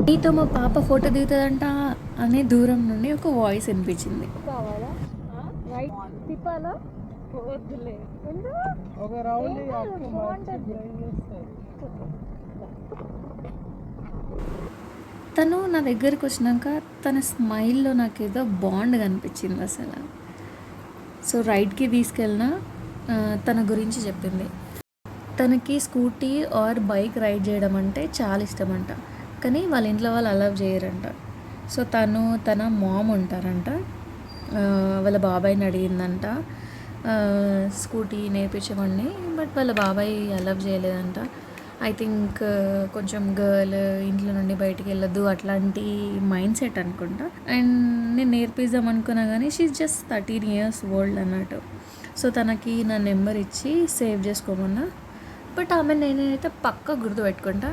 నీతో మా పాప ఫోటో దిగుతుందంట అనే దూరం నుండి ఒక వాయిస్ వినిపించింది. తను నా దగ్గరికి వచ్చినాక తన స్మైల్లో నాకేదో బాండ్ కనిపించింది అసలు. సో రైడ్కి తీసుకెళ్ళిన తన గురించి చెప్పింది. తనకి స్కూటీ ఆర్ బైక్ రైడ్ చేయడం అంటే చాలా ఇష్టమంట, కానీ వాళ్ళ ఇంట్లో వాళ్ళు అలౌ చేయరంట. సో తను తన మామ్ ఉంటారంట, వాళ్ళ బాబాయ్ని అడిగిందంట స్కూటీ నేర్పించమని, బట్ వాళ్ళ బాబాయ్ అలౌ చేయలేదంట. ఐ థింక్ కొంచెం గర్ల్ ఇంట్లో నుండి బయటికి వెళ్ళొద్దు అట్లాంటి మైండ్ సెట్ అనుకుంటా. అండ్ నేను నేర్పిద్దాం అనుకున్నా కానీ షీఈ్ జస్ట్ 13 years ఓల్డ్ అన్నట్టు. సో తనకి నా నెంబర్ ఇచ్చి సేవ్ చేసుకోమన్నా, బట్ ఆమె నేనైతే పక్కా గుర్తుపెట్టుకుంటా.